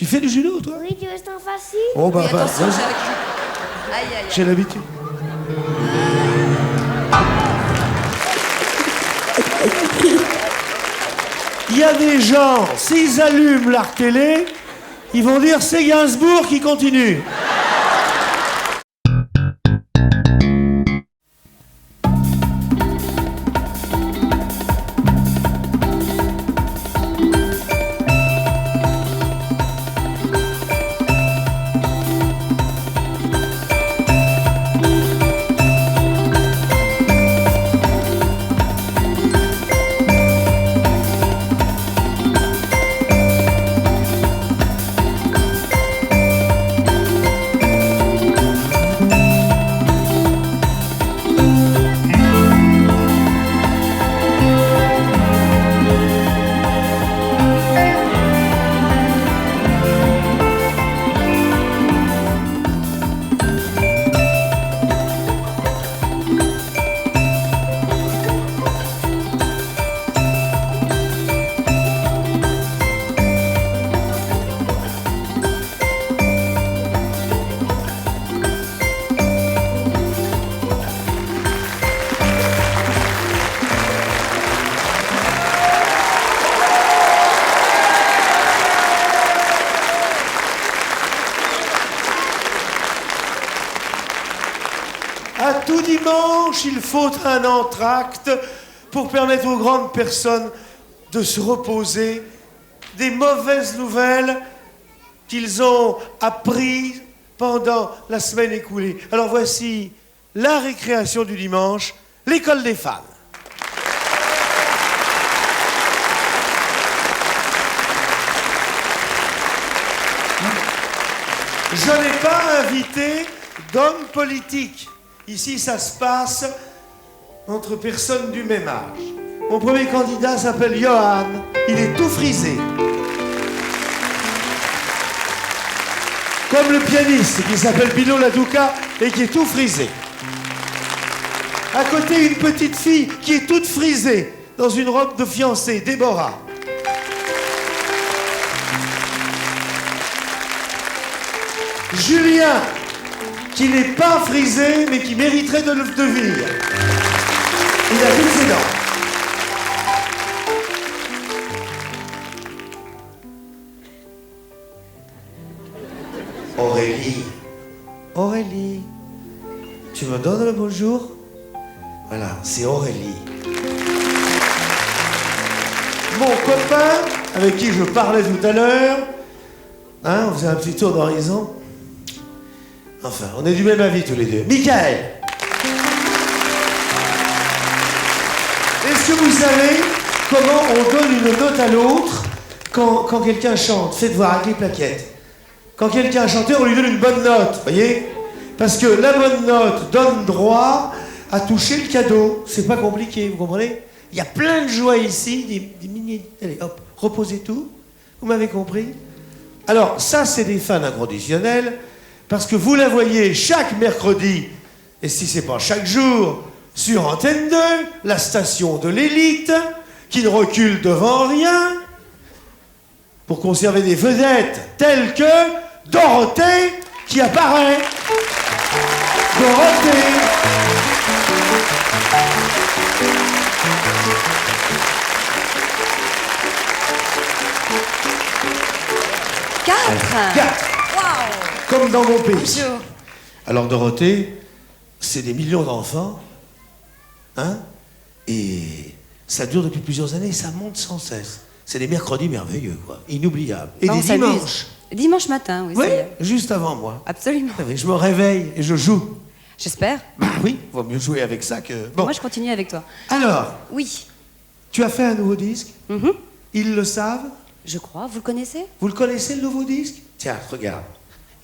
Tu fais du judo, toi? Oui, tu veux que je t'en fasse une? Oh, bah, Oui, attention, vas-y. Aïe, aïe, aïe. J'ai l'habitude. Il y a des gens, s'ils allument la télé, ils vont dire c'est Gainsbourg qui continue. À tout dimanche, il faut un entracte pour permettre aux grandes personnes de se reposer des mauvaises nouvelles qu'ils ont apprises pendant la semaine écoulée. Alors voici la récréation du dimanche, l'école des fans. Je n'ai pas invité d'hommes politiques. Ici, ça se passe entre personnes du même âge. Mon premier candidat s'appelle Johan. Il est tout frisé. Comme le pianiste qui s'appelle Pino Ladouka et qui est tout frisé. À côté, une petite fille qui est toute frisée dans une robe de fiancée, Déborah. Julien, qui n'est pas frisé, mais qui mériterait de le devenir. Il a toutes ses dents. Aurélie. Aurélie. Tu me donnes le bonjour? Voilà, c'est Aurélie. Mon copain, avec qui je parlais tout à l'heure, hein, on faisait un petit tour d'horizon. Enfin, on est du même avis tous les deux. Michael! Est-ce que vous savez comment on donne une note à l'autre quand quelqu'un chante? Faites voir avec les plaquettes. Quand quelqu'un a chanté, on lui donne une bonne note, voyez? Parce que la bonne note donne droit à toucher le cadeau. C'est pas compliqué, vous comprenez? Il y a plein de joie ici, des mini... Allez, hop, reposez tout. Vous m'avez compris? Alors, ça, c'est des fans inconditionnels. Parce que vous la voyez chaque mercredi, et si c'est pas chaque jour, sur Antenne 2, la station de l'élite, qui ne recule devant rien, pour conserver des vedettes telles que Dorothée, qui apparaît. Dorothée. 4. Comme dans mon pays. Bonjour. Alors Dorothée, c'est des millions d'enfants, hein, et ça dure depuis plusieurs années, et ça monte sans cesse. C'est des mercredis merveilleux, quoi, inoubliables. Et Non, des on s'amuse. dimanches. Dimanche matin, oui. Oui, c'est- juste avant moi. Absolument. Vous savez, je me réveille et je joue. J'espère. Bah oui, vaut mieux jouer avec ça que... Bon, Moi, je continue avec toi. alors, Oui. tu as fait un nouveau disque, Mhm. ils le savent, Je crois. Vous le connaissez? vous le connaissez le nouveau disque? Tiens, regarde,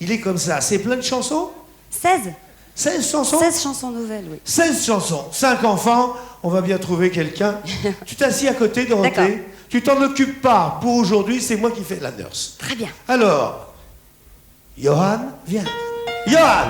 il est comme ça, c'est plein de chansons, 16. 16 chansons 16 chansons nouvelles, oui. 16 chansons, 5 enfants, on va bien trouver quelqu'un. Tu t'assis à côté, D'accord. Dorothée. Tu t'en occupes pas. Pour aujourd'hui, c'est moi qui fais la nurse. Très bien. Alors, Johan, viens. Johan!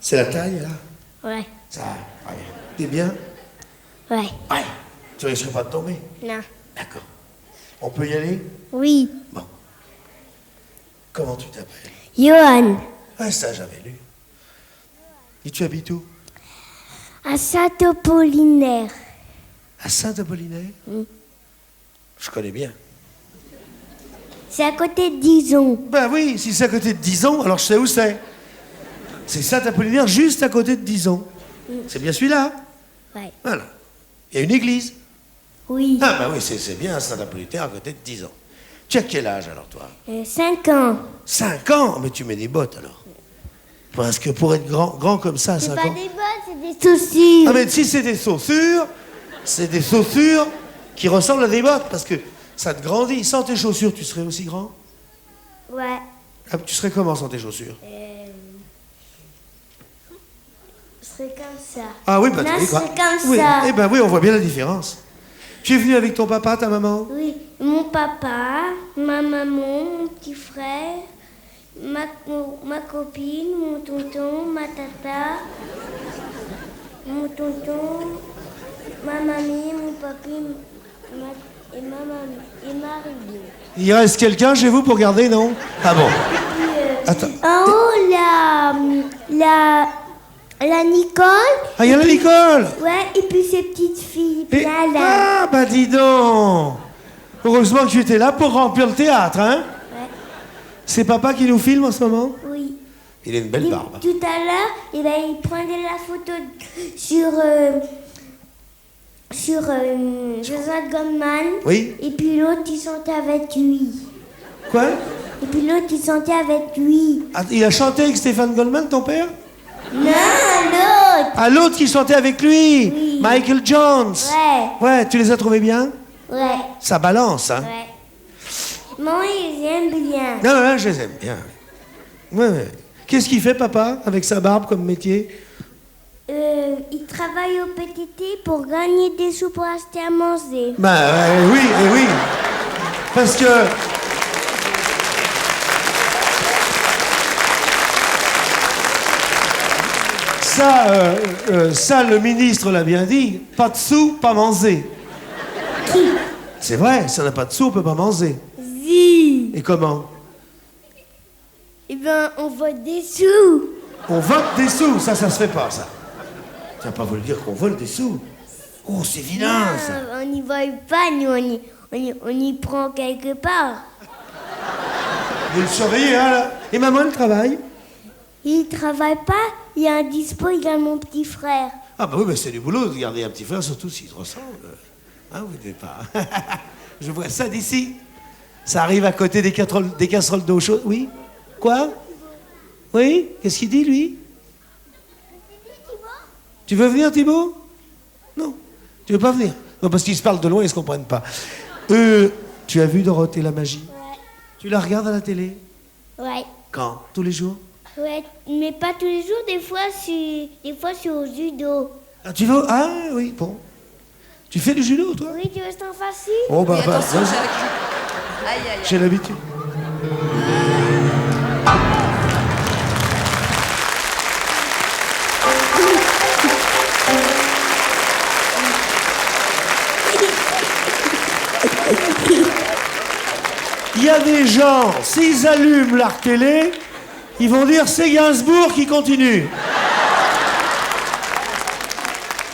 C'est la taille, là? Ouais. Ça, ouais. T'es bien? Ouais. Ouais. Tu risques pas de tomber? Non. D'accord. On peut y aller? Oui. Bon. Comment tu t'appelles? Johan. Ah, ça, j'avais lu. Et tu habites où? À Saint-Apollinaire. À Saint-Apollinaire? Je connais bien. C'est à côté de Dijon. Ben oui, si c'est à côté de Dizon, alors je sais où c'est. C'est Saint-Apollinaire, juste à côté de Dizon. C'est bien celui-là? Ouais. Voilà. Il y a une église. Oui. Ah ben oui, c'est bien Saint-Apollinaire à côté de Dizon. Tu as quel âge alors, toi? 5 ans. 5 ans? Mais tu mets des bottes alors. Parce que pour être grand comme ça, à C'est 5 pas ans... des bottes, c'est des chaussures. Ah mais si c'est des chaussures qui ressemblent à des bottes, parce que ça te grandit. Sans tes chaussures, tu serais aussi grand? Ouais. Ah, tu serais comment sans tes chaussures? Je serais comme ça. Ah oui, bah Non, tu je serais comme oui. ça. Eh ben oui, on voit bien la différence. Tu es venu avec ton papa, ta maman? Oui. Mon papa, ma maman, mon petit frère, ma copine, mon tonton, ma tata, mon tonton, ma mamie, mon papi, et ma mamie, et Marie. Il reste quelqu'un chez vous pour garder, non? Ah bon? Attends. En haut, la Nicole. Ah, il y a la Nicole! Ouais, et puis ces petites filles. Et- Là, là. Ah, bah dis donc! Heureusement que tu étais là pour remplir le théâtre, hein? Ouais. C'est papa qui nous filme en ce moment? Oui. Il a une belle barbe. Tout à l'heure, eh ben, il prenait la photo sur Joseph Goldman. Oui? Et puis l'autre, il chantait avec lui. Quoi? Et puis l'autre, il chantait avec lui. Ah, il a chanté avec Stéphane Goldman, ton père? Non, l'autre. Ah, l'autre qui chantait avec lui! Oui. Michael Jones! Ouais, Ouais, tu les as trouvés bien? ouais, Ça balance, hein? ouais. Moi, ils aiment bien. Non, non, je les aime bien. Ouais, ouais. Qu'est-ce qu'il fait, papa, avec sa barbe comme métier? Il travaille au PTT pour gagner des sous pour acheter à manger. Ben oui, oui. Parce que... Ça, le ministre l'a bien dit. Pas de sous, pas manger. C'est vrai, si on n'a pas de sous, on peut pas manger. Si. Et comment? Eh ben, on vote des sous. On vote des sous, ça se fait pas, ça. Tu vas pas voulu dire qu'on vole des sous. Oh, c'est vilain, ça. On n'y vole pas, nous, on y prend quelque part. Vous le surveillez, hein, là. Et maman, elle travaille? Il travaille pas, il y a un dispo, il a mon petit frère. Ah bah oui, mais c'est du boulot de garder un petit frère, surtout s'il te ressemble. Hein, vous ne devez pas. Je vois ça d'ici. Ça arrive à côté des casseroles d'eau chaude. Oui? Quoi? Oui? Qu'est-ce qu'il dit, lui? Tu veux venir, Thibaut? Non. Tu veux pas venir? Non, parce qu'ils se parlent de loin, ils se comprennent pas. Tu as vu Dorothée la magie? Ouais. Tu la regardes à la télé? Ouais. Quand? Tous les jours? Ouais, mais pas tous les jours, des fois c'est au judo. Ah, tu veux? Ah oui, bon. Tu fais du judo, toi? Oui, tu veux que je t'en fasse une? Oh bah, Oui, bah, attention, vas-y. c'est avec... Aïe, aïe, aïe. J'ai l'habitude. Il y a des gens, s'ils allument leur télé, ils vont dire c'est Gainsbourg qui continue.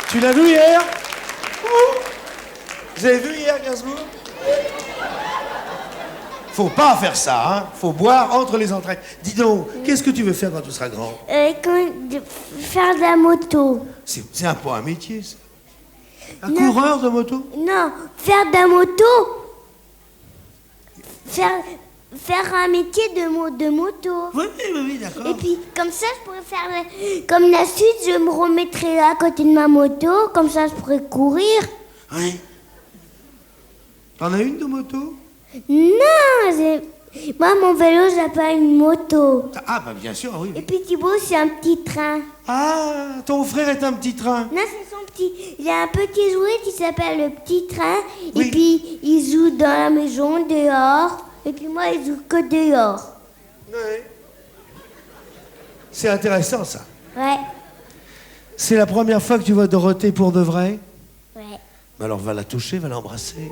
Tu l'as vu hier? Vous avez vu hier Gainsbourg? Faut pas faire ça, hein. Faut boire entre les entrailles. Dis donc, qu'est-ce que tu veux faire quand tu seras grand? Faire de la moto. C'est un peu un métier, ça. Un Non. coureur de moto? Non, faire de la moto. Faire un métier de moto. Oui, d'accord. Et puis, comme ça, je pourrais faire... Comme la suite, je me remettrai là à côté de ma moto. Comme ça, je pourrais courir. Oui. T'en as une de moto? Non, moi, mon vélo, j'appelle une moto. Ah, bah bien sûr, oui. Et puis Thibaut, c'est un petit train. Ah, ton frère est un petit train. Non, c'est son petit... Il a un petit jouet qui s'appelle le petit train. Oui. Et puis, il joue dans la maison, dehors. Et puis moi, il joue que dehors. Oui. C'est intéressant, ça. Ouais. C'est la première fois que tu vois Dorothée pour de vrai? Ouais. Alors va la toucher, va l'embrasser.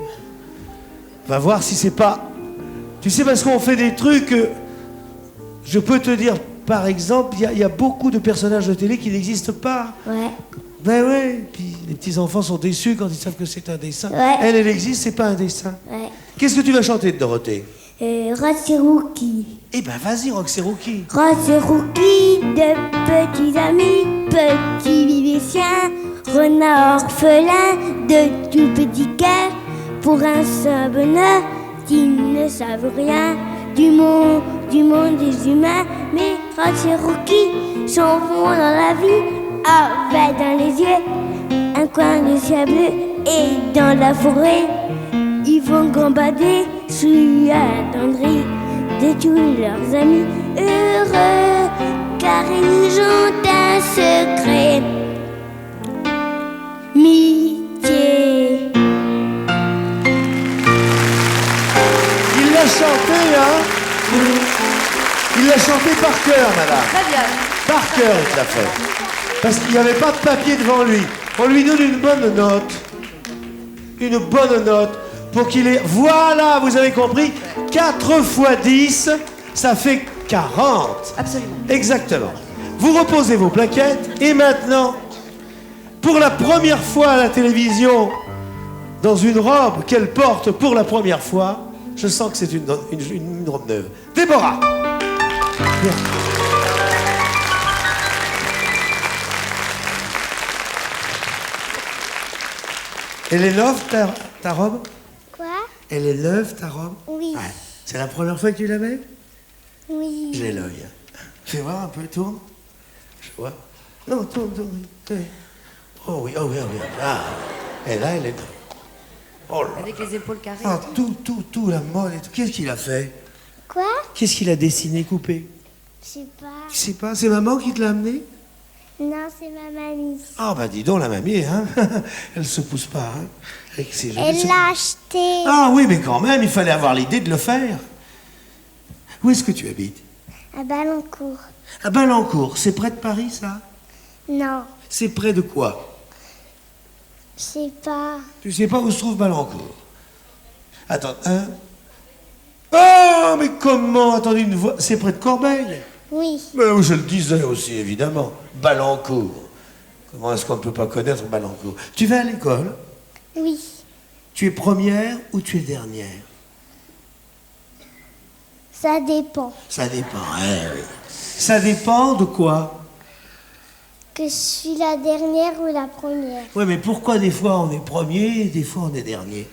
Va voir si c'est pas... Tu sais, parce qu'on fait des trucs... Je peux te dire, par exemple, il y a beaucoup de personnages de télé qui n'existent pas. Ouais. Ben ouais, puis les petits-enfants sont déçus quand ils savent que c'est un dessin. Ouais. Elle existe, c'est pas un dessin. Ouais. Qu'est-ce que tu vas chanter de Dorothée? Roxy Rookie. Eh ben vas-y, Roxy Rookie. Roxy Rookie, de petits amis, petits viviciens, renard orphelin, de tout petits cœurs, pour un seul bonheur, qui ne savent rien du monde des humains. Mais Roxy Rookie s'en vont dans la vie, avec dans les yeux un coin de ciel bleu, et dans la forêt, ils vont gambader sous la tendrie de tous leurs amis heureux, car ils ont un secret. Mitié. Il l'a chanté, hein? Il l'a chanté par cœur, madame. Très bien. Par cœur, il l'a fait. Parce qu'il n'y avait pas de papier devant lui. On lui donne une bonne note. Une bonne note pour qu'il ait... Voilà, vous avez compris? 4 fois 10, ça fait 40. Absolument. Exactement. Vous reposez vos plaquettes et maintenant, pour la première fois à la télévision, dans une robe qu'elle porte pour la première fois, je sens que c'est une robe neuve. Déborah. Viens. Elle est neuve, ta robe? Quoi? Elle est neuve, ta robe? Oui. Ouais. C'est la première fois que tu la mets? Oui. J'ai l'œil. Fais voir un peu, tourne. Je vois. Non, tourne. Oh oui. Ah. Et là, elle est... Oh là. Avec les épaules carrées. Ah, tout, la mode et tout. Qu'est-ce qu'il a fait? Quoi? Qu'est-ce qu'il a dessiné, coupé? Je sais pas. Tu sais pas, c'est maman qui te l'a amené? Non, c'est ma mamie. Ah, bah dis donc, la mamie, hein. Elle se pousse pas, hein. Avec ses jolies- Elle l'a acheté Ah oui, mais quand même, il fallait avoir l'idée de le faire. Où est-ce que tu habites? à Ballancourt. À Ballancourt. C'est près de Paris, ça? Non, C'est près de quoi? je sais pas. Tu sais pas où se trouve Ballancourt? Attends, hein? Oh, mais comment? Attendez, une voix... C'est près de Corbeil? Oui, Mais je le disais aussi, évidemment. Ballancourt. Comment est-ce qu'on ne peut pas connaître Ballancourt? Tu vas à l'école? oui. Tu es première ou tu es dernière? Ça dépend. Ça dépend, oui. Ça dépend de quoi? Que je suis la dernière ou la première. Oui, mais pourquoi des fois on est premier et des fois on est dernier?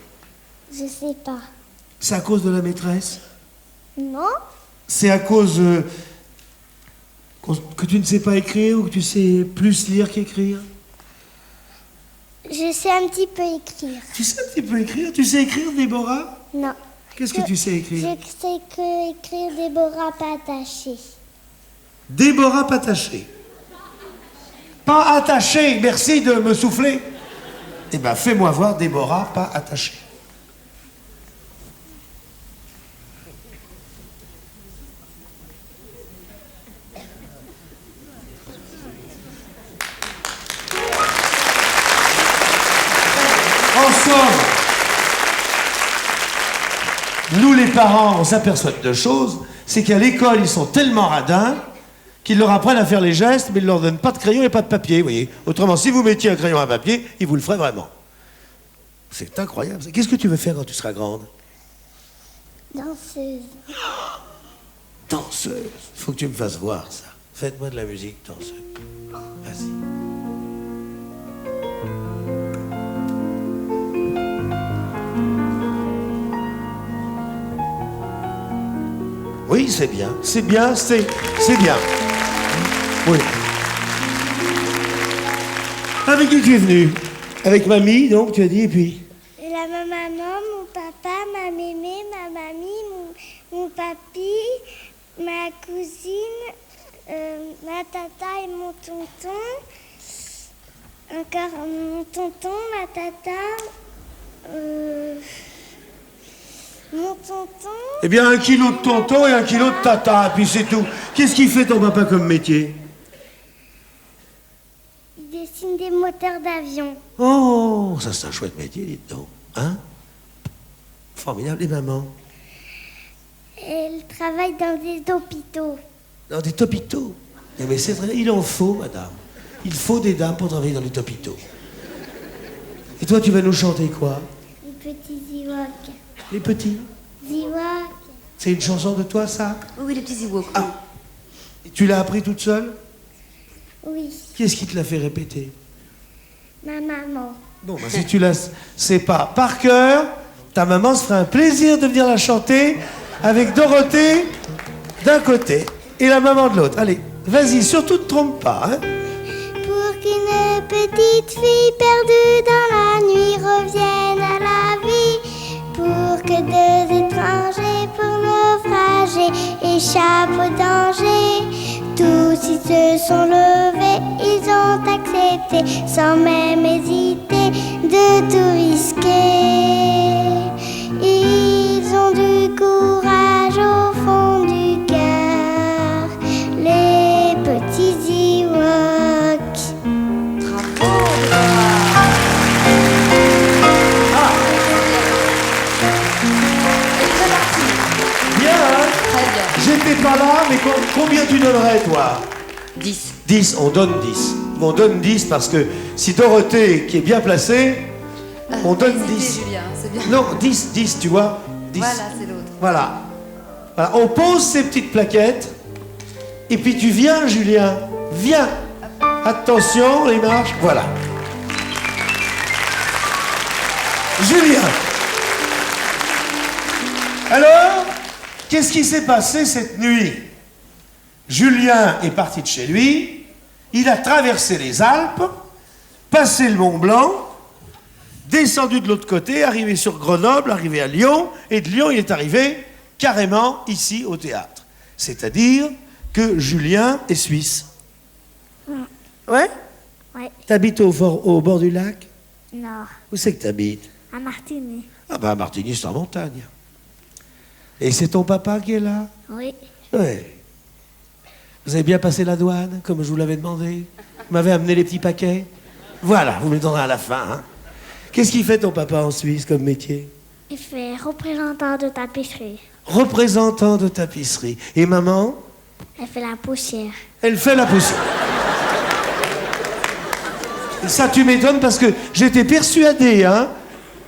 Je sais pas. C'est à cause de la maîtresse? Non? C'est à cause que tu ne sais pas écrire ou que tu sais plus lire qu'écrire? Je sais un petit peu écrire. Tu sais un petit peu écrire? Tu sais écrire, Déborah? Non. Qu'est-ce que tu sais écrire? Je sais que écrire Déborah pas attaché. Déborah pas attachée. Pas attachée, merci de me souffler. Eh ben, fais-moi voir Déborah pas attachée. En somme, nous les parents, on s'aperçoit de deux choses. C'est qu'à l'école, ils sont tellement radins qu'ils leur apprennent à faire les gestes, mais ils ne leur donnent pas de crayon et pas de papier, vous voyez. Autrement, si vous mettiez un crayon et un papier, ils vous le feraient vraiment. C'est incroyable. Qu'est-ce que tu veux faire quand tu seras grande? Danseuse. Danseuse. Il faut que tu me fasses voir ça. Faites-moi de la musique, danseuse. Vas-y. Oui, c'est bien. C'est bien, c'est bien. Oui. Avec qui tu es venu? Avec mamie, donc, tu as dit, et puis... La maman, mon papa, ma mémé, ma mamie, mon papy, ma cousine, ma tata et mon tonton. Encore mon tonton, ma tata, mon tonton. Eh bien, 1 kilo de tonton et 1 kilo de tata, et puis c'est tout. Qu'est-ce qu'il fait ton papa comme métier? dessine des moteurs d'avion. Oh, ça c'est un chouette métier, dites donc. Hein? Formidable. Et maman? Elle travaille dans des hôpitaux. Dans des hôpitaux. Eh mais c'est vrai, il en faut, madame. Il faut des dames pour travailler dans les hôpitaux. Et toi, tu vas nous chanter quoi? Les petits Ewoks. Les petits? Ewoks. C'est une chanson de toi, ça? Oui, les petits Ewoks. Ah. Et tu l'as appris toute seule? Oui, Qui est-ce qui te l'a fait répéter? ma maman. Bon, bah, si tu la sais pas par cœur, ta maman se fera un plaisir de venir la chanter avec Dorothée d'un côté et la maman de l'autre. Allez, vas-y, surtout ne te trompe pas, hein? Pour qu'une petite fille perdue dans la nuit revienne à la vie. Pour que deux étrangers pour naufrager échappent au danger. Tous ils se sont levés, ils ont accepté sans même hésiter de tout risquer. Ils ont du courage au fond du cœur, les petits Ewoks. Bien, hein? Très bien. J'étais pas là, mais combien tu donnerais, toi? 10. 10, on donne 10. On donne 10 parce que si Dorothée, qui est bien placée, on donne Hésitez, 10. Julien, c'est bien. Non, 10, 10, tu vois? 10. Voilà, c'est l'autre. Voilà. Voilà. On pose ces petites plaquettes. Et puis tu viens, Julien. Viens. Attention, les marches. Voilà. Julien. Alors, qu'est-ce qui s'est passé cette nuit? Julien est parti de chez lui. Il a traversé les Alpes, passé le Mont Blanc, descendu de l'autre côté, arrivé sur Grenoble, arrivé à Lyon, et de Lyon, il est arrivé carrément ici au théâtre. C'est-à-dire que Julien est suisse. Ouais? Ouais, T'habites au bord du lac? non, Où c'est que t'habites? à Martigny. Ah ben, à Martigny, c'est en montagne. Et c'est ton papa qui est là? Oui, Ouais. Vous avez bien passé la douane, comme je vous l'avais demandé? Vous m'avez amené les petits paquets? Voilà, vous me les donnerez à la fin, hein. Qu'est-ce qu'il fait ton papa en Suisse comme métier? il fait représentant de tapisserie. Représentant de tapisserie. Et maman? Elle fait la poussière. Elle fait la poussière. Et ça, tu m'étonnes parce que j'étais persuadé, hein,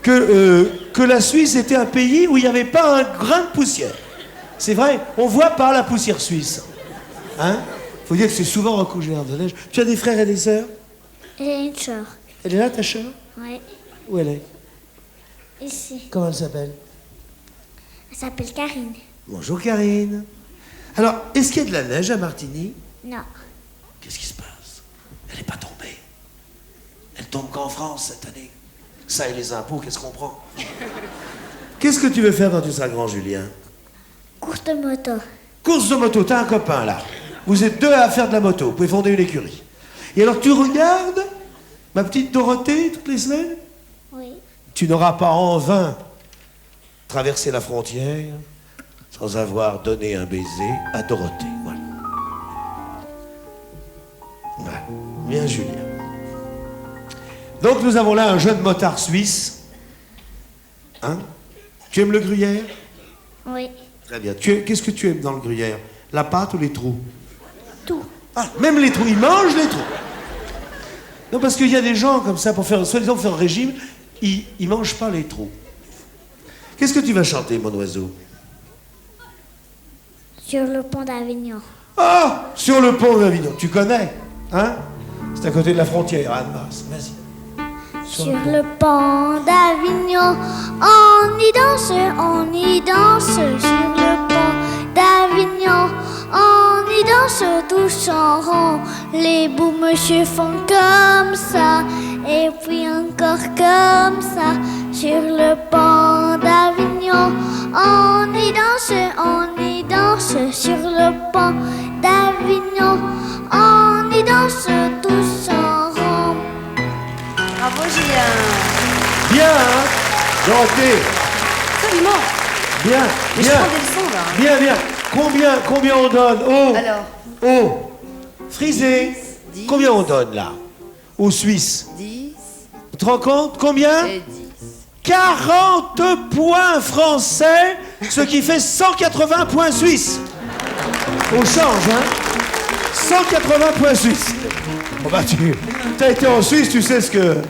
que la Suisse était un pays où il n'y avait pas un grain de poussière. C'est vrai, on voit pas la poussière suisse. Hein? Faut dire que c'est souvent recouvert de neige. Tu as des frères et des sœurs? J'ai une sœur. Elle est là, ta sœur? Oui, Où elle est? ici. Comment elle s'appelle? Elle s'appelle Karine. Bonjour Karine. Alors, est-ce qu'il y a de la neige à Martigny? Non, Qu'est-ce qui se passe? Elle n'est pas tombée. Elle tombe qu'en France cette année. Ça et les impôts, qu'est-ce qu'on prend? Qu'est-ce que tu veux faire quand tu seras grand, Julien? course de moto. Course de moto, t'as un copain là. Vous êtes deux à faire de la moto, vous pouvez fonder une écurie. Et alors tu regardes ma petite Dorothée toutes les semaines? Oui, Tu n'auras pas en vain traversé la frontière sans avoir donné un baiser à Dorothée. Voilà. Voilà. Bien, Julien. Donc nous avons là un jeune motard suisse. Hein? Tu aimes le gruyère? oui, Très bien. Qu'est-ce que tu aimes dans le gruyère? La pâte ou les trous? tout. Ah, même les trous, ils mangent les trous. Non, parce qu'il y a des gens comme ça, pour faire, soi-disant faire un régime, ils mangent pas les trous. Qu'est-ce que tu vas chanter, mon oiseau? Sur le pont d'Avignon. Ah, sur le pont d'Avignon, tu connais, hein? C'est à côté de la frontière, Anne-Mars. Vas-y. Sur le pont d'Avignon, on y danse sur le pont d'Avignon, on y danse tous en rond. Les beaux monsieur font comme ça, et puis encore comme ça. Sur le pont d'Avignon, on y danse sur le pont d'Avignon, on y danse tous en rond. Bravo, Julien. Bien, hein? Dorothée, Absolument. bien, Mais je bien. prends des leçons, là. Bien, bien. Combien on donne? Oh, Alors, oh. Frisé. 10. Combien on donne, là? aux Suisses. 10 Tu te rends compte? Combien? et 10. 40 points français, ce qui fait 180 points suisses. On change, hein? 180 points suisses. Bon bah tu as été en Suisse, tu sais ce que... hein,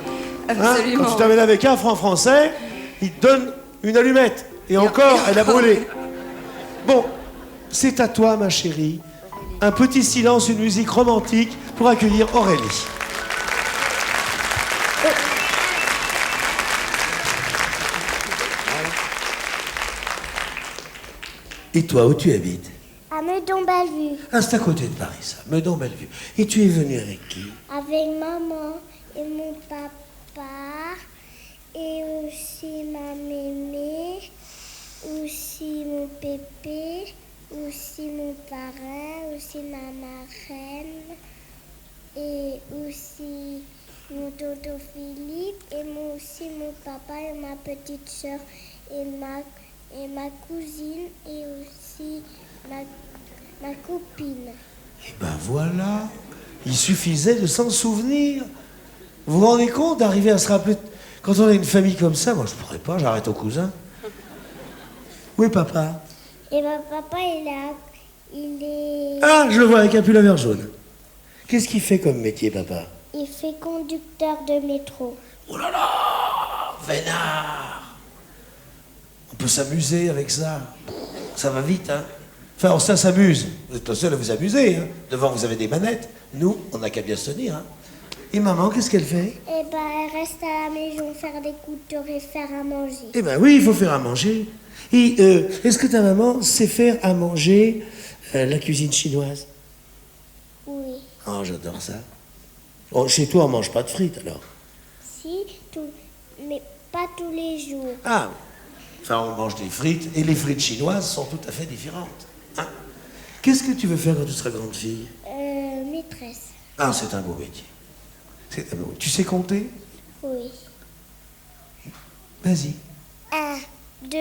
Absolument. quand tu t'amènes avec un franc français, il te donne une allumette. Et encore, elle a brûlé. Bon, c'est à toi, ma chérie. Un petit silence, une musique romantique pour accueillir Aurélie. Et toi, où tu habites? À Meudon-Bellevue. Ah, c'est à côté de Paris, ça. Meudon-Bellevue. Et tu es venu avec qui? Avec maman et mon papa. Et aussi ma mémé. Aussi mon pépé. Aussi mon parrain. Aussi ma marraine. Et aussi mon tonton Philippe. Et moi aussi mon papa et ma petite soeur. Et ma cousine. Et aussi ma copine. Eh ben voilà, il suffisait de s'en souvenir. Vous vous rendez compte d'arriver à se rappeler... Quand on a une famille comme ça, moi je pourrais pas, j'arrête au cousin. Où est papa? Et mon papa, il est... Ah, je le vois avec un pull à vert jaune. Qu'est-ce qu'il fait comme métier, papa? Il fait conducteur de métro. Oh là là, vénard. On peut s'amuser avec ça. Ça va vite, hein. Enfin, ça s'amuse. Vous êtes pas seul à vous amuser, hein. Devant, vous avez des manettes. Nous, on n'a qu'à bien se tenir, hein. Et maman, qu'est-ce qu'elle fait? Eh ben, elle reste à la maison faire des coutures et faire à manger. Eh ben oui, il faut faire à manger. Et est-ce que ta maman sait faire à manger la cuisine chinoise? Oui. Oh, j'adore ça. Oh, chez toi, on mange pas de frites, alors? Si, mais pas tous les jours. Ah, enfin, on mange des frites, et les frites chinoises sont tout à fait différentes. Hein? Qu'est-ce que tu veux faire quand tu seras grande fille? Maîtresse. Ah, c'est un beau métier. C'est un beau... Tu sais compter? Oui. Vas-y. 1, 2,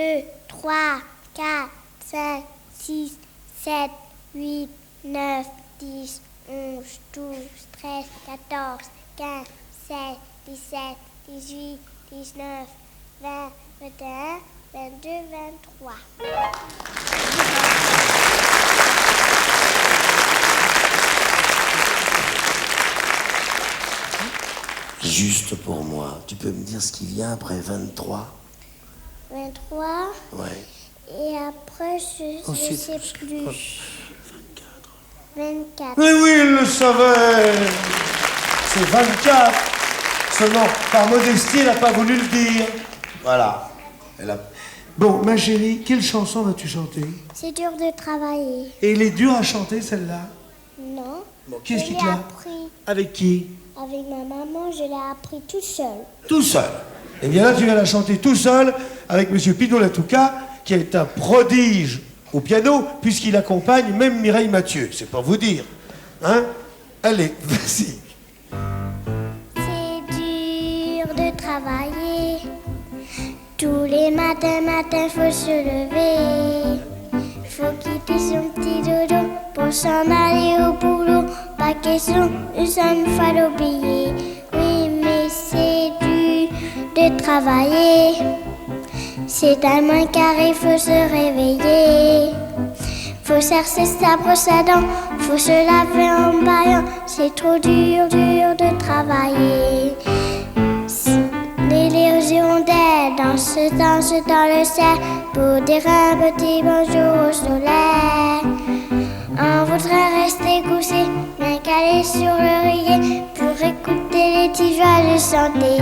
3, 4, 5, 6, 7, 8, 9, 10, 11, 12, 13, 14, 15, 16, 17, 18, 19, 20, 21, 22, 23. Juste pour moi, tu peux me dire ce qui vient après 23? 23. Ouais. Et après, je Ensuite, sais plus. 24. Mais oui, il le savait. C'est 24. Seulement, par modestie, elle n'a pas voulu le dire. Voilà. Elle a... Bon, ma chérie, quelle chanson vas-tu chanter? C'est dur de travailler. Et elle est dure à chanter, celle-là? Non. Bon, qu'est-ce Je qui l'ai te l'a... appris Avec qui? avec ma maman, je l'ai appris tout seul. Tout seul. Eh bien là, tu viens la chanter tout seul avec Monsieur Pino Latouka, qui est un prodige au piano, puisqu'il accompagne même Mireille Mathieu. C'est pour vous dire. Hein? Allez, vas-y. C'est dur de travailler. Tous les matins, faut se lever. Faut quitter son petit dodo pour s'en aller au boulot. Pas question, ça ne faut l'oublier. Oui, mais c'est dur de travailler. C'est tellement carré, faut se réveiller. Faut chercher sa brosse à dents, faut se laver en baillant. C'est trop dur de travailler. Les hirondelles dansent dans le ciel pour dire un petit bonjour au soleil. On voudrait rester couché, bien calé sur l'oreiller pour écouter les petits joies de santé.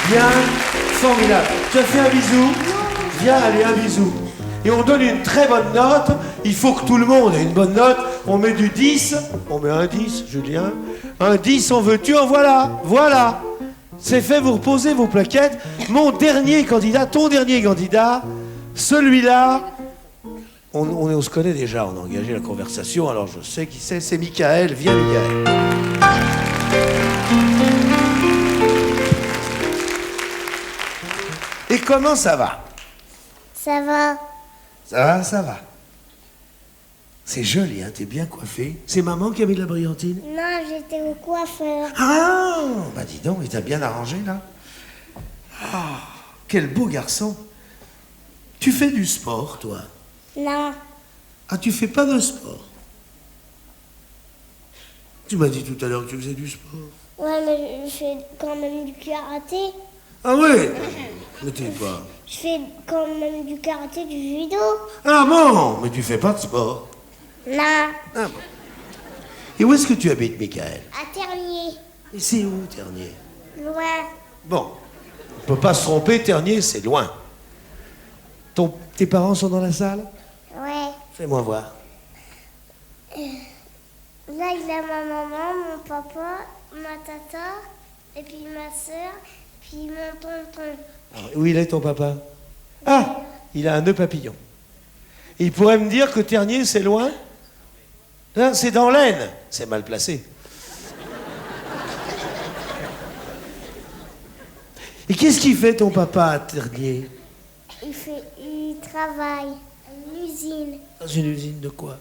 Bien, formidable. Tu as fait un bisou? Viens, allez, un bisou. Et on donne une très bonne note. Il faut que tout le monde ait une bonne note. On met du 10. On met un 10, Julien. Un 10, en veux-tu, en voilà. Voilà. C'est fait, vous reposez vos plaquettes. Mon dernier candidat, ton dernier candidat, celui-là, on se connaît déjà, on a engagé la conversation, alors je sais qui c'est Michael. Viens, Michael. Et comment ça va? Ça va? Ça va, ça va. C'est joli, hein, t'es bien coiffé. C'est maman qui a mis de la brillantine? Non, j'étais au coiffeur. Ah, bah dis donc, il t'a bien arrangé, là. Ah, quel beau garçon. Tu fais du sport, toi? Non, Ah, tu fais pas de sport? Tu m'as dit tout à l'heure que tu faisais du sport. ouais, mais je fais quand même du karaté. Ah ouais? Mais t'es pas... Je fais quand même du karaté, du judo. Ah bon? Mais tu fais pas de sport. Non, Ah bon. Et où est-ce que tu habites, Michael? à Ternier. Et c'est où, Ternier? Loin. Bon, on peut pas se tromper, Ternier, c'est loin. Tes parents sont dans la salle? Ouais. Fais-moi voir. Là, il y a ma maman, mon papa, ma tata, et puis ma soeur, puis mon tonton. Alors, où il est, ton papa? Ah, il a un nœud papillon. Il pourrait me dire que Ternier, c'est loin? Là, c'est dans l'Aisne. C'est mal placé. Et qu'est-ce qu'il fait, ton papa, à Ternier? Il travaille à une usine Dans une usine de quoi?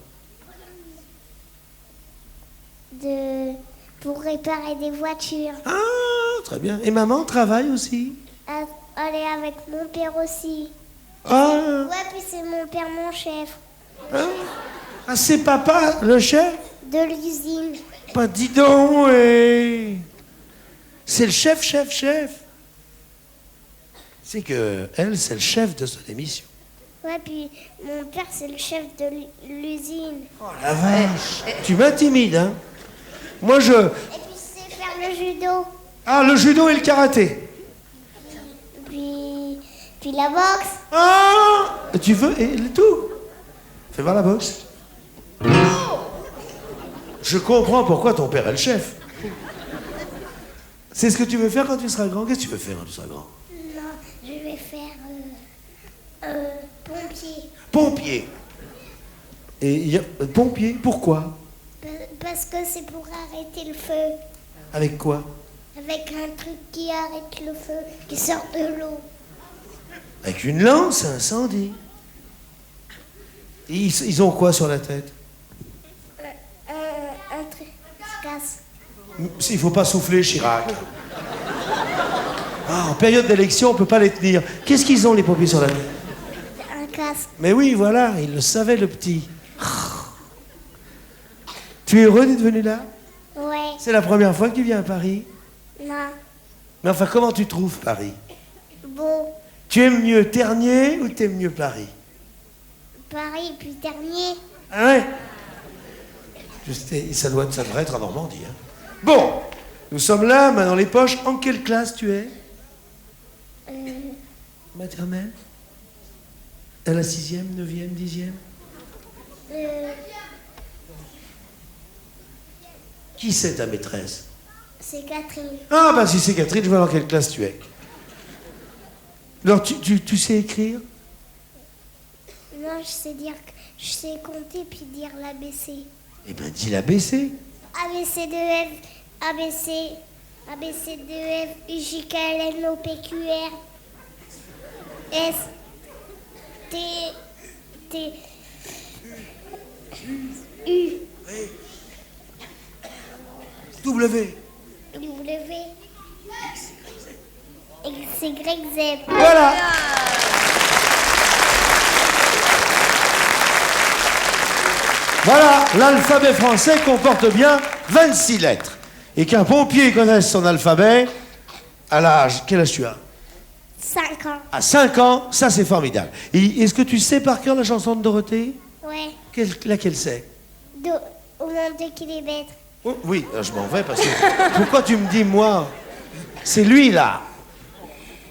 pour réparer des voitures. Ah, très bien. Et maman travaille aussi? Elle est avec mon père aussi. Ah, Ouais, puis c'est mon père, mon chef hein? Ah, c'est papa, le chef? de l'usine. Bah, dis donc, ouais. C'est le chef. C'est que elle, c'est le chef de son émission. Ouais, puis mon père, c'est le chef de l'usine. Oh la vache. Tu m'intimides, hein? Moi, je... Et puis je sais faire le judo. Ah, le judo et le karaté. Puis la boxe. Ah! Tu veux et le tout? Fais voir la boxe. Je comprends pourquoi ton père est le chef. C'est ce que tu veux faire quand tu seras grand? Qu'est-ce que tu veux faire quand tu seras grand? Non, je vais faire pompier. Pompier. Et pompier, pourquoi? Parce que c'est pour arrêter le feu. Avec quoi? Avec un truc qui arrête le feu, qui sort de l'eau. Avec une lance à incendie. Et ils ont quoi sur la tête? Un truc qui se casse. Il faut pas souffler, Chirac. Ah, en période d'élection, on peut pas les tenir. Qu'est-ce qu'ils ont, les pompiers, sur la tête? Un casque. Mais oui, voilà, il le savait, le petit. Tu es heureux d'être venu là? Ouais. C'est la première fois que tu viens à Paris? Non. Mais enfin, comment tu trouves Paris? Bon. Tu aimes mieux Ternier ou t'aimes mieux Paris? Paris, puis Ternier. Ah ouais? Ça devrait être en Normandie. Hein. Bon, nous sommes là, main dans les poches. En quelle classe tu es? Maternelle? À la 6e, 9e, 10e? Qui c'est ta maîtresse? C'est Catherine. Ah, bah si c'est Catherine, je vois dans quelle classe tu es. Alors, tu sais écrire? Non, je sais compter puis dire l'ABC. Eh ben, dis l'ABC. ABC, 2F, ABC, ABC, 2F, U, J, K, L, M, O, P, Q, R, S, T, T, U, W. W, X, Y, Z. Voilà. Voilà, l'alphabet français comporte bien 26 lettres. Et qu'un pompier connaisse son alphabet, à l'âge... Quel âge tu as? 5 ans. À 5 ans, ça c'est formidable. Et est-ce que tu sais par cœur la chanson de Dorothée? Ouais. Laquelle c'est? Au monde qu'il est bête. Oh, oui, je m'en vais parce que... Pourquoi tu me dis, moi? C'est lui, là.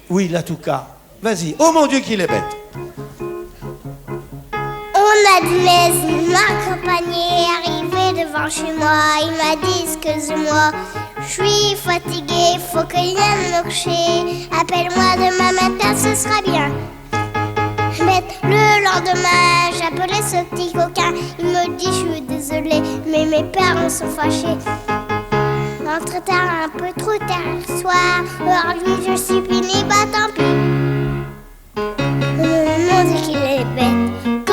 Oui, là, tout cas. Vas-y. Oh mon Dieu, qu'il est bête. On a du lait, m'accompagner, arrivé devant chez moi. Il m'a dit, excuse-moi, je suis fatigué, faut que je vienne me coucher. Appelle-moi demain matin, ce sera bien. Mais le lendemain, j'appelais ce petit coquin. Il me dit, je suis désolée, mais mes parents sont fâchés. Rentre tard, un peu trop tard le soir. Alors lui, je suis fini, bah tant pis. Mon Dieu qu'il est bête.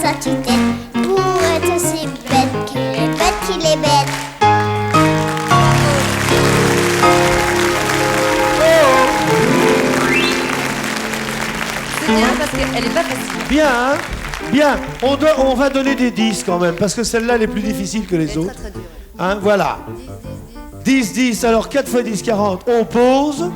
sa tue-tête pour être si bête qu'il est bête, qu'il est bête. C'est bien parce qu'elle est pas facile. Bien, hein? Bien. On va donner des 10 quand même, parce que celle-là, elle est plus difficile que les Elle est autres. très très dure. Hein, voilà. 10, 10. Alors 4 x 10, 40. On pose.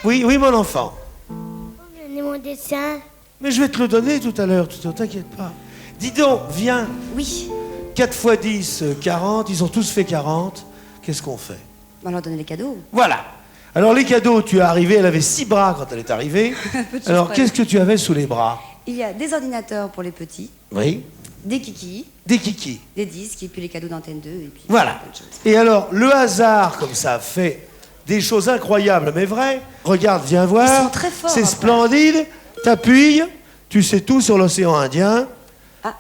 Oui, oui, mon enfant. Donnez mon dessin. Mais je vais te le donner tout à l'heure, t'inquiète pas. Dis donc, viens. Oui. 4 x 10, 40. Ils ont tous fait 40. Qu'est-ce qu'on fait? On va leur donner les cadeaux. Voilà. Alors les cadeaux, tu es arrivé, elle avait 6 bras quand elle est arrivée. Peu de choses Alors près. qu'est-ce que tu avais sous les bras? Il y a des ordinateurs pour les petits, Oui. des kikis, Des kikis. des disques et puis les cadeaux d'Antenne 2 et puis Voilà. plein de choses. Et alors, le hasard, comme ça, fait des choses incroyables, mais vraies. Regarde, viens voir. Ils sont très forts, C'est après. splendide. T'appuies, tu sais tout sur l'océan Indien. Ah,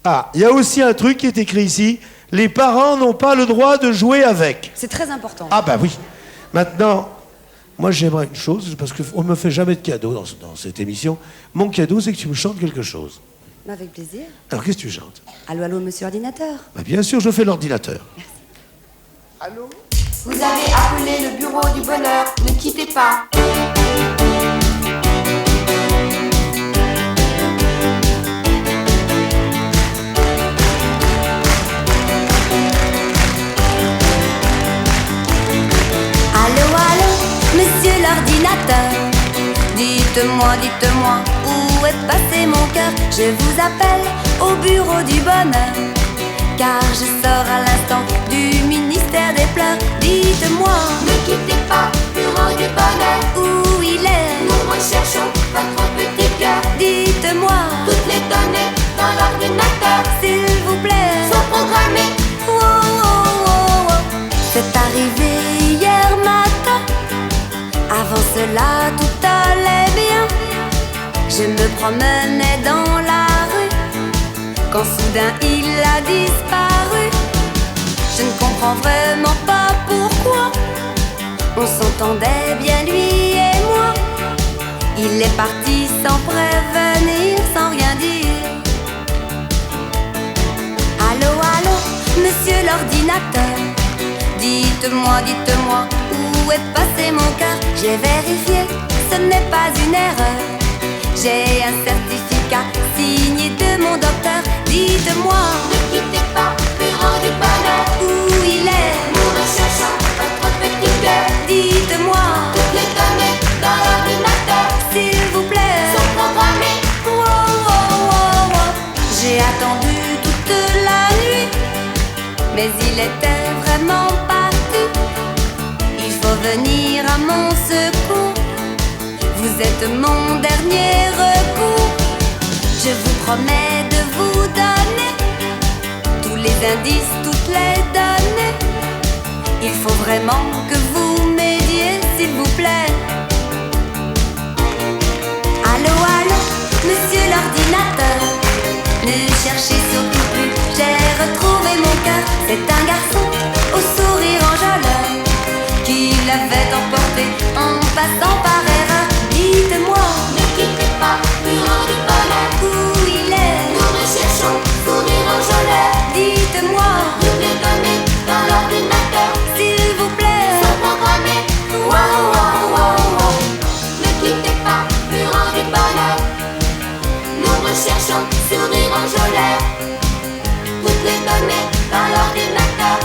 Ah, il y a aussi un truc qui est écrit ici. Les parents n'ont pas le droit de jouer avec. c'est très important. Ah bah oui. Maintenant, moi j'aimerais une chose, parce qu'on ne me fait jamais de cadeau dans cette émission. Mon cadeau, c'est que tu me chantes quelque chose. Avec plaisir. Alors qu'est-ce que tu chantes? Allô, allô, monsieur ordinateur. Bah, bien sûr, je fais l'ordinateur. Allô? Vous avez appelé le bureau du bonheur, ne quittez pas. Allô, allô, monsieur l'ordinateur. Dites-moi, dites-moi, où est passé mon cœur? Je vous appelle au bureau du bonheur, car je sors à l'instant du ministère des pleurs. Dites-moi, Ne quittez pas, bureau du bonheur. où il est? Nous recherchons votre petit cœur. Dites-moi, Toutes les données dans l'ordinateur s'il vous plaît. sont programmées. Oh, oh, oh, oh. C'est arrivé hier matin. Avant cela, tout allait bien. Je me promenais dans la rue, quand soudain il a disparu. Je ne comprends vraiment pas pourquoi. On s'entendait bien lui et moi. Il est parti sans prévenir, sans rien dire. Allô, allô, monsieur l'ordinateur. Dites-moi, dites-moi, où est passé mon cœur? J'ai vérifié, ce n'est pas une erreur. J'ai un certificat signé de mon docteur. Dites-moi, Ne quittez pas, bureau du bonheur. où il est? Nous recherchons votre petit cœur. Dites-moi, Toutes les données dans l'ordinateur s'il vous plaît. sont programmées. Oh, oh, oh, oh. J'ai attendu toute la nuit, mais il était vraiment parti. Il faut venir à mon secours. Vous êtes mon dernier recours. Je vous promets de vous donner tous les indices, toutes les données. Il faut vraiment que vous m'aidiez, s'il vous plaît. Allô, allô, monsieur l'ordinateur. Ne cherchez surtout plus, j'ai retrouvé mon cœur. C'est un garçon au sourire enjôleur qui l'avait emporté en passant par erreur. Dites-moi, Ne quittez pas, bureau du bonheur. où il est? Nous recherchons sourire enjôleur. Dites-moi, Toutes les données dans l'ordinateur s'il vous plaît. sont programmées. Wow, wow, wow, wow. Ne quittez pas, bureau du bonheur. Nous recherchons sourire enjôleur. Toutes les données dans l'ordinateur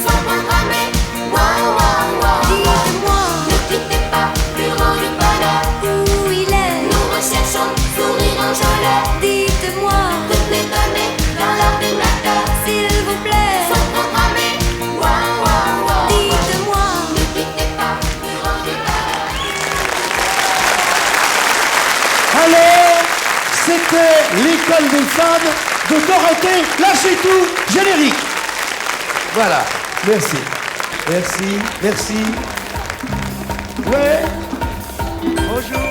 sont programmées. Wow, wow, wow, wow. Dites-moi, Ne quittez pas, bureau du bonheur. où il est? Nous recherchons sourire enjôleur. Dites-moi, Toutes les données dans l'ordinateur s'il vous plaît. sont programmées. Wow, wow, wow. Dites-moi. Ne quittez pas, bureau du bonheur. Alors, c'était l'école des fans de Dorothée. Lâchez tout, générique. Voilà, merci. Merci, merci. Ouais. Bonjour.